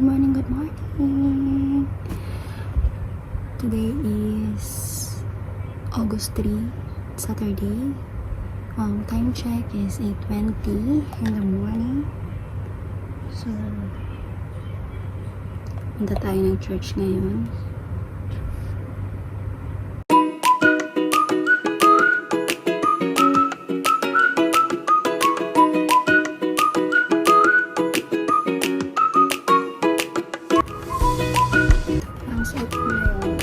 morning, good morning. Today is August 3, Saturday. Time check is 8:20 in the morning. So, punta tayo ng church ngayon. Ang suot ko ngayon.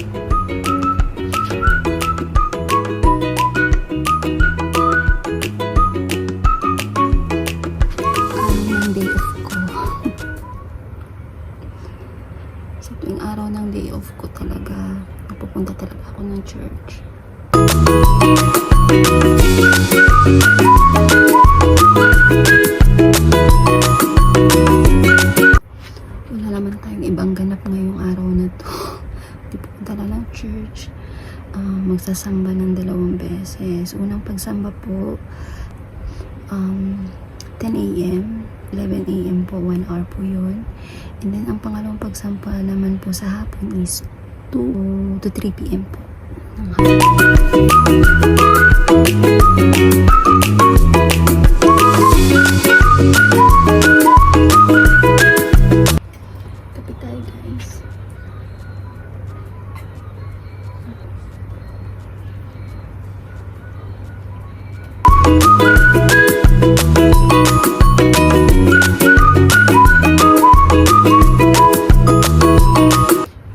Ang day off ko. Sa tuwing araw ng day off ko talaga, napupunta talaga ako ng church. Wala naman tayong ibang ganap ngayong araw na to. Di pupunta na ng church. Magsasamba ng 2 beses. Unang pagsamba po, 10 a.m., 11 a.m. po, 1 hour po yun. And then, ang pangalawang pagsamba naman po sa hapon is 2 to 3 p.m. po. Kapit tayo, guys.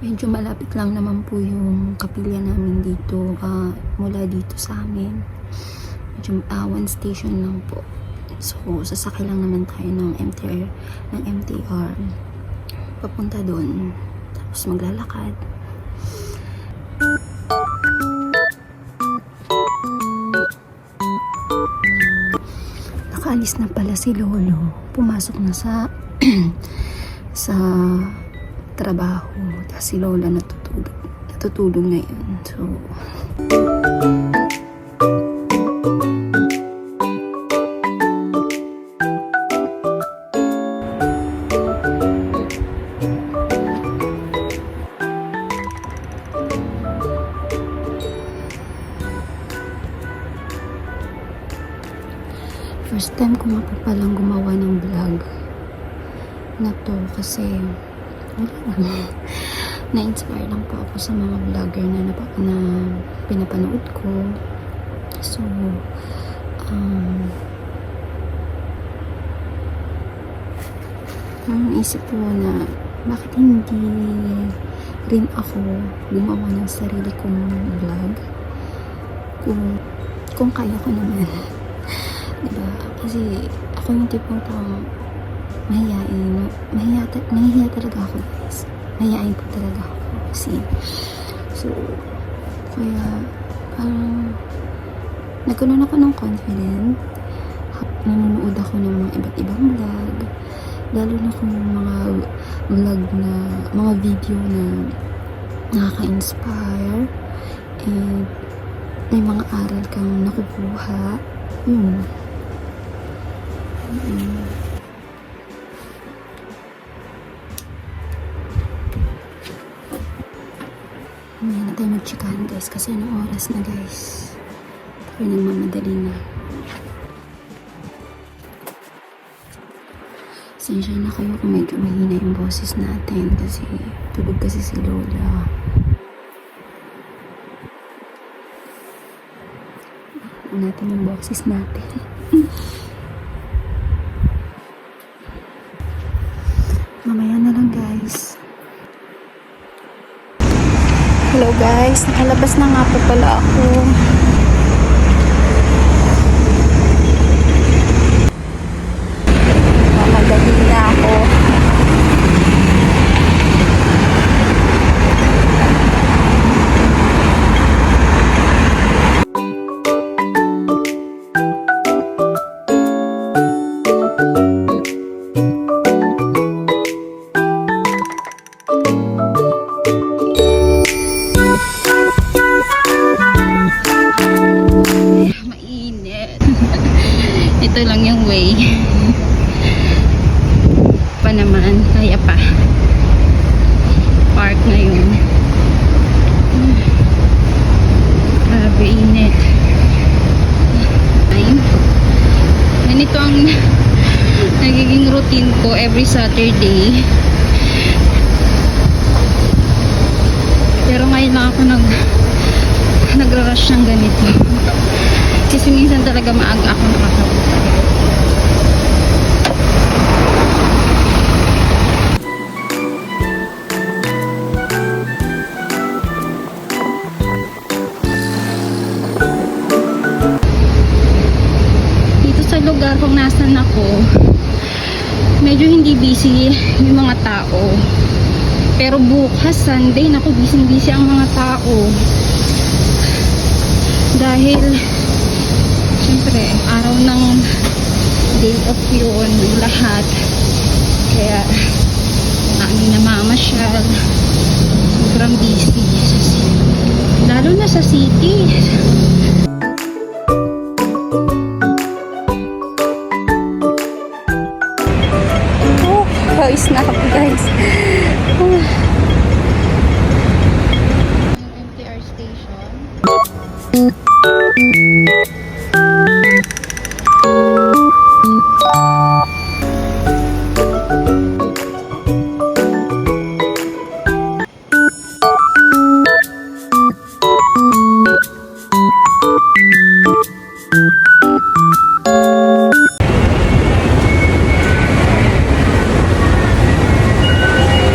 Medyo malapit lang naman po yung kapilya namin dito, mula dito sa amin. Medyo, 1 station lang po. So, sasakay lang naman tayo ng MTR papunta doon. Tapos maglalakad. Nakaalis na pala si Lolo. Pumasok na sa sa trabaho. Tapos si Lola natutulog ngayon. So, first time ko nga po palang gumawa ng vlog na to kasi na-inspire lang po ako sa mga vlogger na pinapanood ko. So, naisip ko na bakit hindi rin ako gumawa ng sarili kong vlog kung kaya ko naman. Diba? Kasi ako yung tipong taong nahihiya talaga ako, guys. Mahihain po talaga ako kasi so kaya parang nagkaroon ako ng confidence. Nanonood ako ng mga iba't ibang vlog, lalo na kung mga vlog na mga video na nakaka-inspire and may mga aral kang nakukuha. Ngayon na tayo magchikahan, guys, kasi anong oras na, guys? Pero nagmamadali na. Sensya na kayo kung medyo mahina yung boses natin kasi tulog kasi si Lola. Natin yung boses natin. Mamaya na lang, guys. Hello, guys. Nakalabas na nga po pala ako. Mamadali na ako. Saturday. Pero ngayon lang ako nagra-rush ng ganito. Kasi minsan talaga maaga ako nakakapunta. Dito sa lugar kung nasan ako, medyo hindi busy yung mga tao. Pero bukas, Sunday, naku, busy ang mga tao. Dahil, syempre, araw ng day off yun, ng lahat. Kaya, kami namamasyal. Sobrang busy. Lalo na sa city. Oh, pawis na ako, guys. MTR station.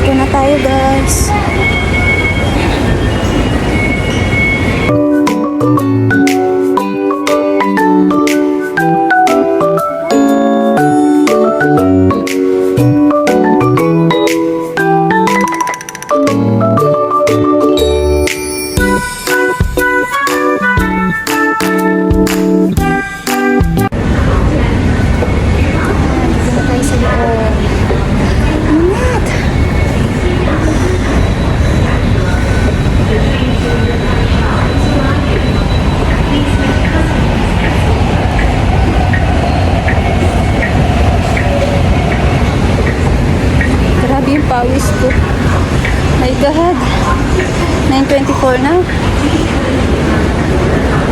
Ito na tayo, guys. Dito na tayo sa loob. Ingat! Grabe yung pawis ko. My God. 9:24 na.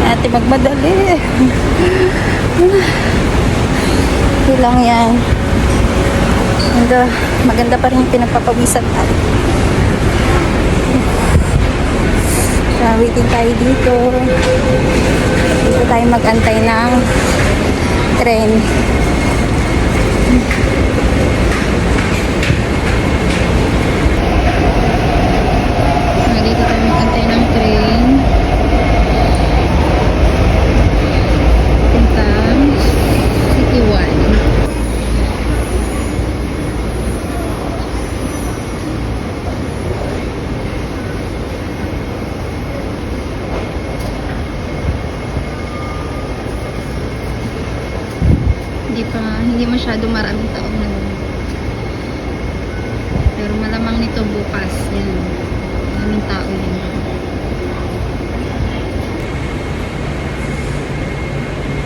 Ate, magmadali. Okay lang yan. Maganda pa rin yung pinagpapawisan tayo. Waiting tayo dito. Dito tayo mag-antay ng train. Dito tayo mag-antay ng train. Puntang City 1. Hindi masyado maraming tao na. Pero malamang nito bukas. Yan. Maraming tao yan.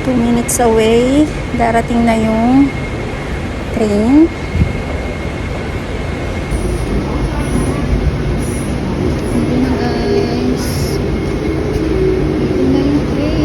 Two minutes away. Darating na yung train. Dito na, guys. Dito na yung train.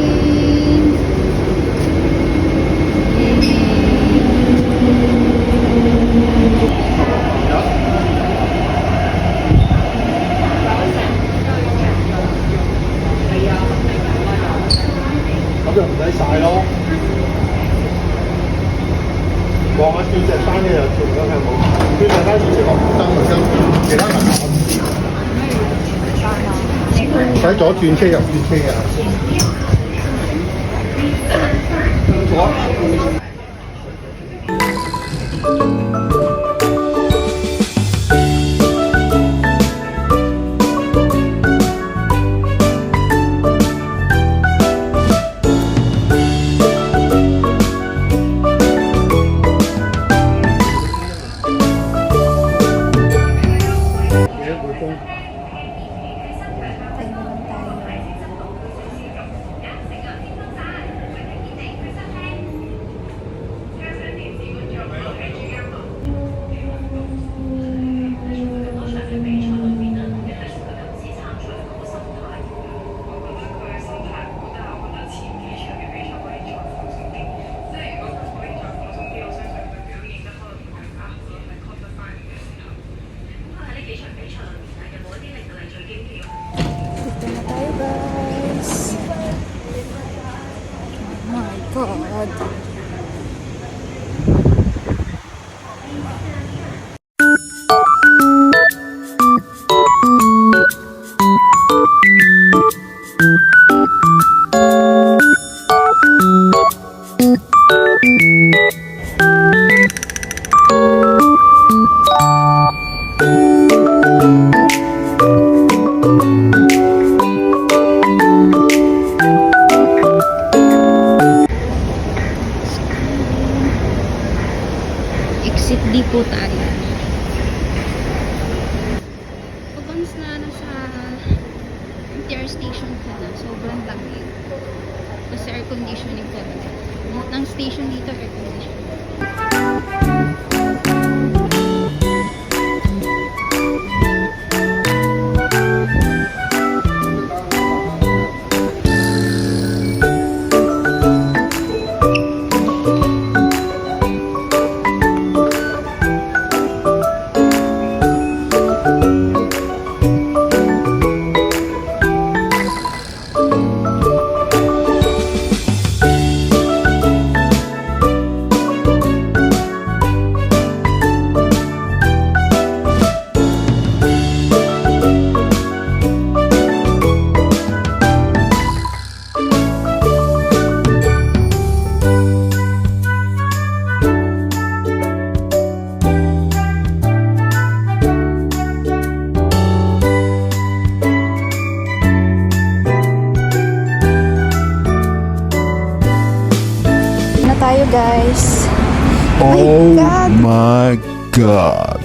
Dito na tayo, guys. Oh my God. Exit D po tayo. Pag once na nasa MTR station ka na, sobrang lamig. Kasi air conditioning talaga. Lahat ng station dito air conditioning. Na tayo, guys. Oh God. my God.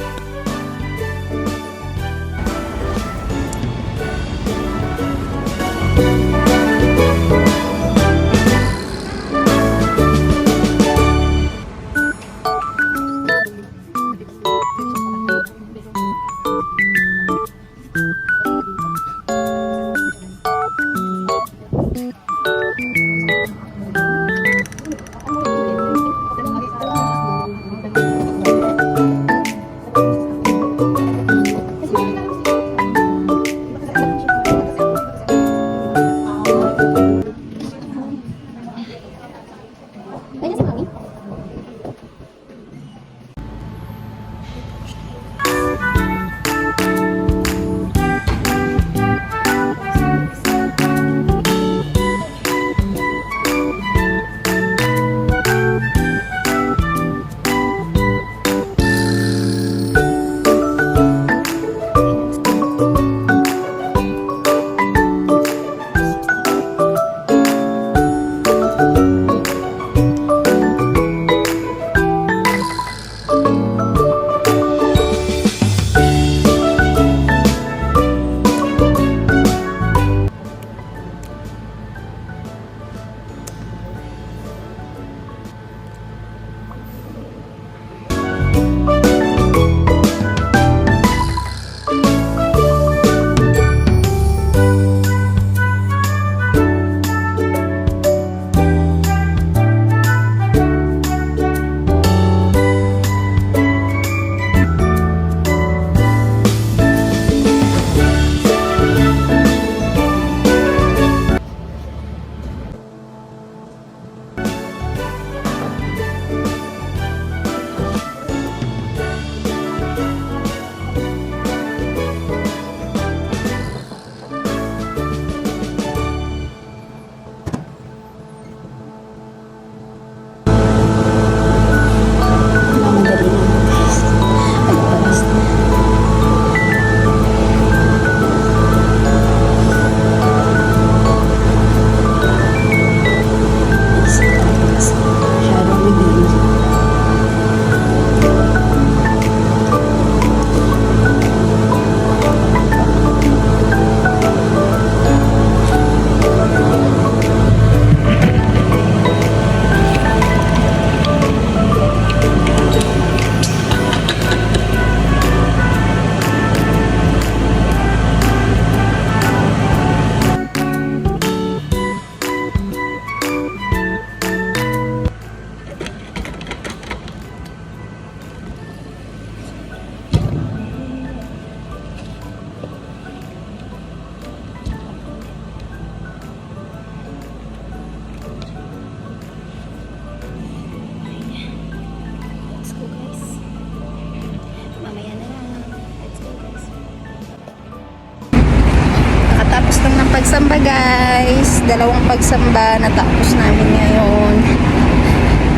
guys, dalawang pagsamba natapos namin ngayon.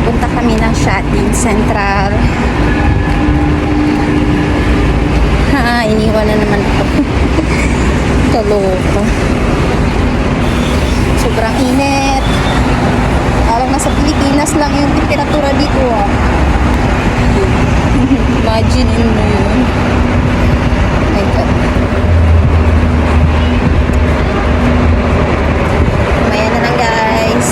Punta kami ng shopping central. Ha, iniwan na naman ako. Kaloka. Sobrang init. Parang nasa Pilipinas lang yung temperatura dito ah. Imagine mo yun. Oh my God. Mamaya na lang guys.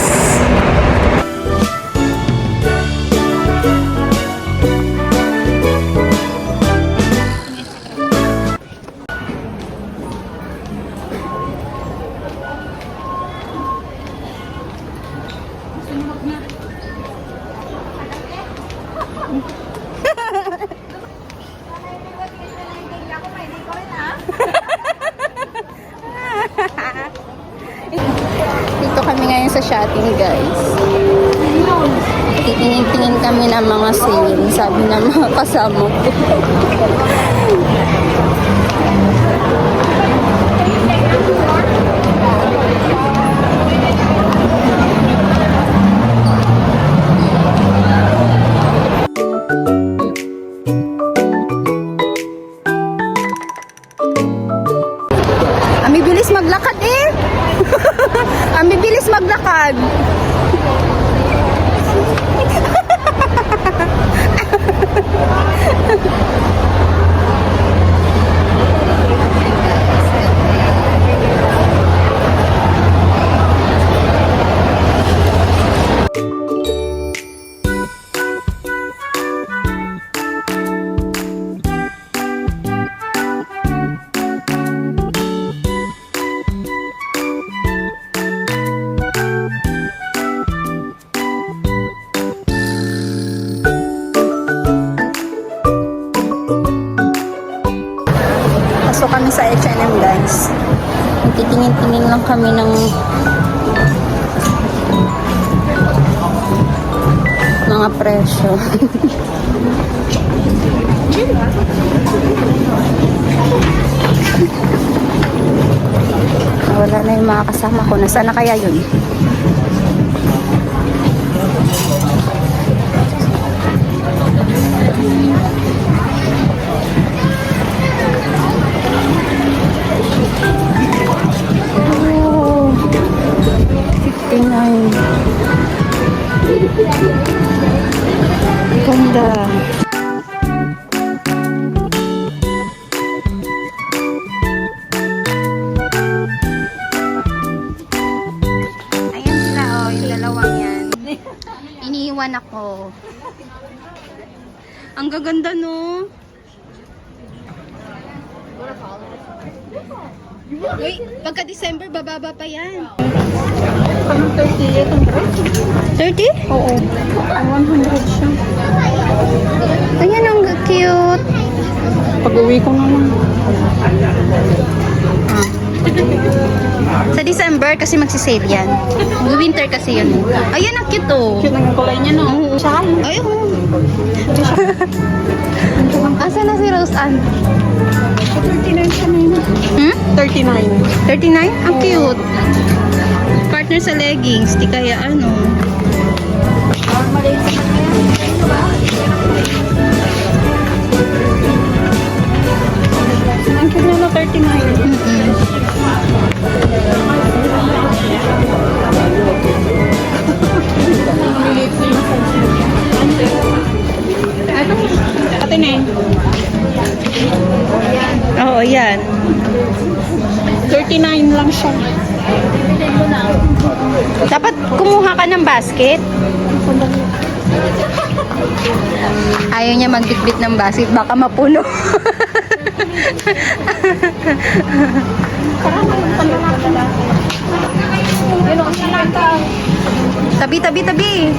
Dito kami ngayon sa shopping guys. Titingin-tingin kami ng mga sale. Sabi ng mga kasama ko. Ang bibilis maglakad eh. Ang bibilis maglakad. Pasok kami sa H&M guys. Titingin-tingin lang kami ng mga presyo. Wala na yung mga kasama ko. Nasaan na kaya yun? Oh, 59. Ganda. Ayan sila oh, yung dalawang yan. Iniiwan ako. Ang gaganda no. Uy, pagka December bababa pa yan. Parang 30 itong price. 30? Oo. 100 siya. Ayan ang cute. Pag-uwi ko na lang. Sa December kasi magsisale yan. Winter kasi yun. Ayan ang cute oh. Cute ang kulay niya, no? Siya. Ay, oh. Asa na si Rose Ann? 39 siya na yun. Hmm? 39. 39? Ang cute. Partner sa leggings. Di kaya ano. Ang cute na 39. Ate na eh. Oo, yan. 39 lang siya. Dapat kumuha ka ng basket. Ayaw niya magbitbit ng basket. Baka mapuno. Tabi, tabi, tabi.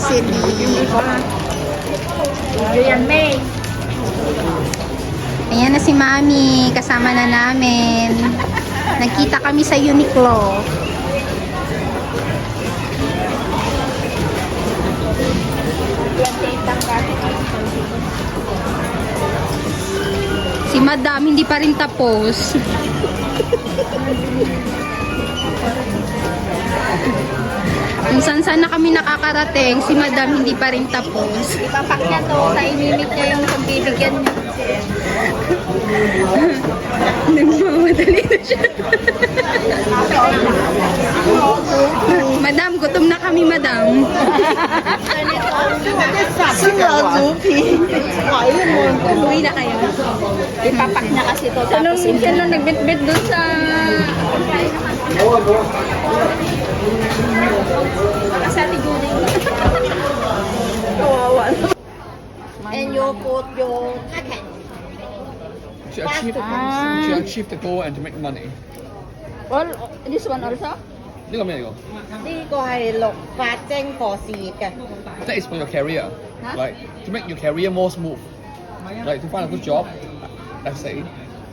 grocery. Yan, May. Ayan na si Mami. Kasama na namin. Nagkita kami sa Uniqlo. Si Madam hindi pa rin tapos. Kung saan na kami nakakarating, si Madam hindi pa rin tapos. Ipapak niya to sa inimit niya yung pagbibigyan niya. Nagmamadali na siya. Madam, gutom na kami, Madam. Uwi na kayo. Ipapak niya kasi to. Tapos siya lang nagbitbit dun sa... Sa tigunin. Kawawa. And you put your packet. To achieve the goal and to make money. Well, this one also? 呢個咩嚟㗎？呢個係綠髮精課事業嘅。 That is for your career, like to make your career more smooth, like to find a good job. Let's say.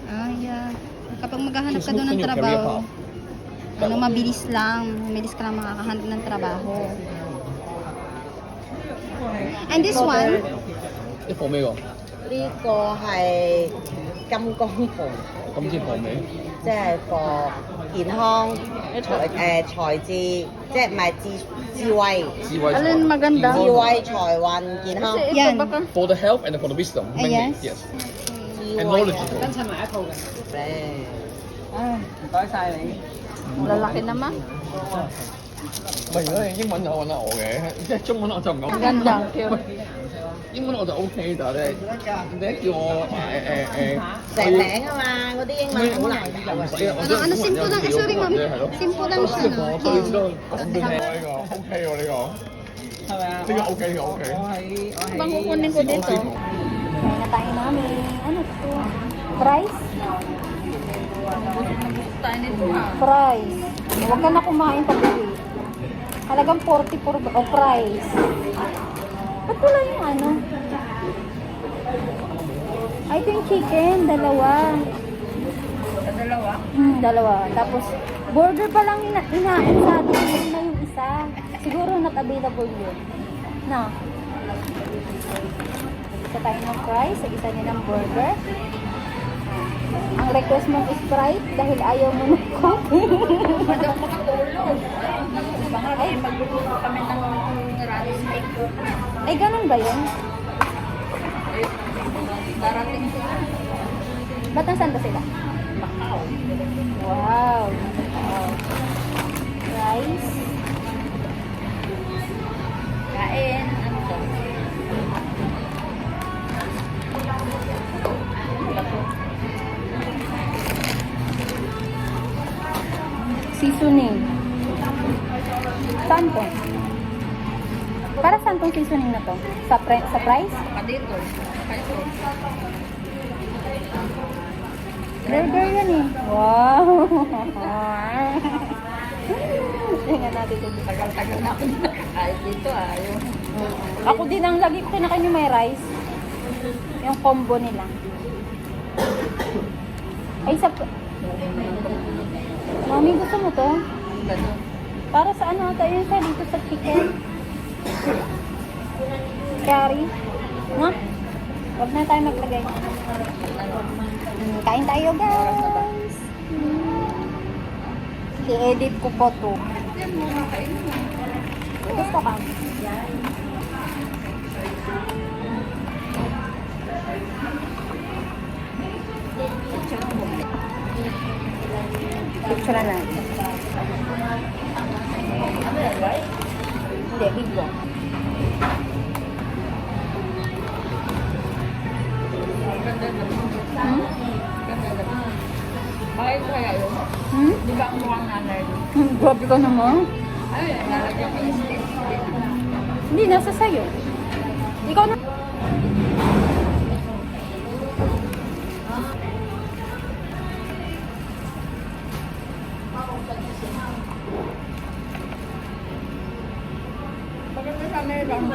Ah, yeah. Kapag maghahanap To ka doon ng smoothen your career trabaho, path. ano, mabilis lang. Mabilis ka lang makakahanap ng trabaho. And this one, 啲貨咩㗎？呢個係金剛課，咁知貨咩？即係課健康財智，即係唔係智慧、智慧財。 Alin maganda? 智慧財運健康。 Kasi ito Yan. baka... For the health and for the wisdom. mainly, yes. Yes. 智 And 慧 knowledgeable. Lalaki naman. 唔係，如果你英文就揾下我嘅，即係中文我就唔敢。 Ganda. 英文我就 OK，但係你叫我成名啊嘛，嗰啲英文好難搞啊。ano, simple lang. Sorry, ma'am. Simple lang siya, no? 我知道講俾你呢個 OK 喎呢個，係咪啊？呢個 OK 嘅 OK。 Bang kukunin ko dito. Kaya na tayo namin. Ano to? Fries? Tayo nito ah. Fries. Huwag ka na kumain pag-uwi. Halagang 44 ba? O fries. Ba't wala yung ano? Ay, ito yung chicken. Dalawa. Dalawa? Dalawa. Tapos, burger pa lang inain sa atin. Yun na yung isa. Siguro not available yun. No. Isa tayo ng fries. Isa din ng burger. Ang request mo is Sprite dahil ayaw mo ng coke. Madam makatulog. Baka ay magluluto kami ng rice cake. Ay, ganun ba yun? Darating sila. Ba't nasan ba sila? Macau. Wow. Rice. Kain. Ano to? Seasoning. Saan to? Para saan tong seasoning na to? Sa fries? Kadito. Kadito. Burger yan eh. Wow. Tingnan natin ito. Tagal-tagal na ako nakakain dito ah. Yung... Ako din ang lagi ko kinakain yung may rice. Yung combo nila. Ay, sa... Mami, gusto mo to? Ganun. Para sa ano tayo yun sa dito sa chicken? Curry? No? Huwag na tayo maglagay. Kain tayo, guys. I-edit ko po to. Gusto ka? Picture na natin. Hindi, big one. Bakit kaya yun? Di ba ang mukhang nanay? Grabe ka naman. Ay, lalagyan ko yung steak. Hindi, nasa sayo. Ikaw na. Maganda sa kami lang.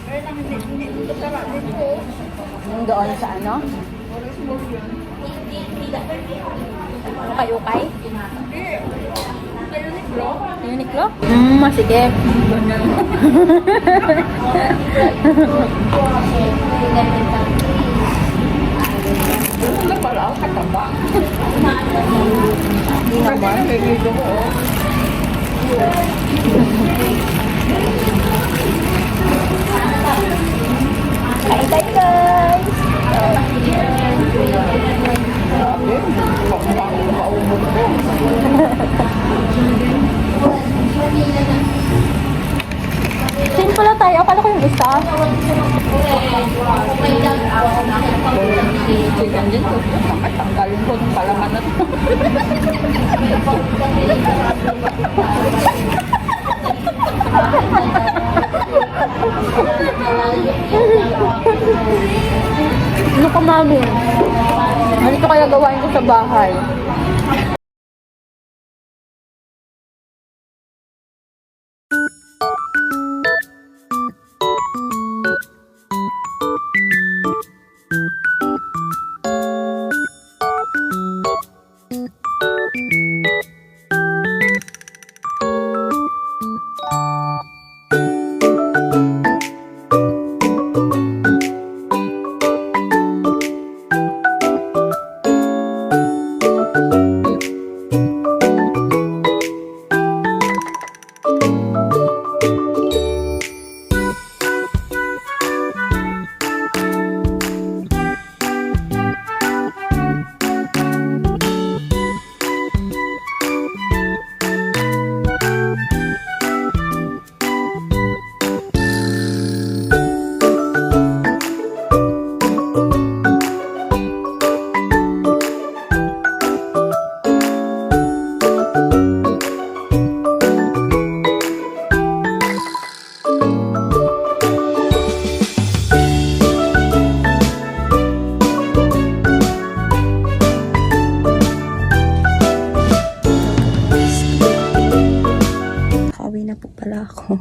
Kaya lang hindi dito tara dito. Yung doon sa ano? Ukay-ukay? Uniqlo. Uniqlo? Sige. Ano pala ang kataba? Hindi naman. May video ko. Kain tayo guys! Sino pala tayo? Akala ko yung isa. Chicken din ko. Bakit tanggalin ko ng palaman na to? Ano ka mami? Ganito kaya gawain ko sa bahay. Nakauwi na po pala ako.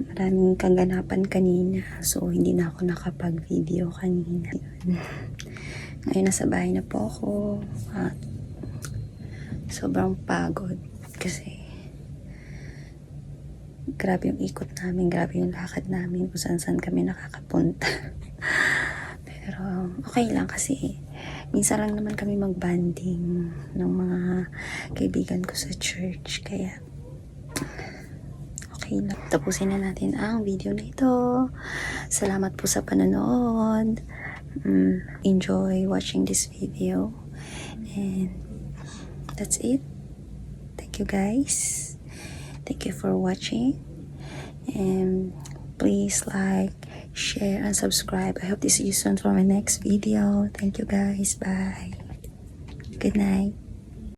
Maraming kaganapan kanina. So, hindi na ako nakapag-video kanina. Yun. Ngayon, nasa bahay na po ako. At sobrang pagod. Kasi, grabe yung ikot namin. Grabe yung lakad namin. Kung saan kami nakakapunta. Pero, okay lang kasi minsan lang naman kami mag-banding ng mga kaibigan ko sa church. Kaya, okay lang. Tapusin na natin ang video na ito. Salamat po sa panonood. Enjoy watching this video. And that's it. Thank you guys. Thank you for watching. And please like, share, and subscribe. I hope to see you soon for my next video. Thank you guys. Bye. Good night.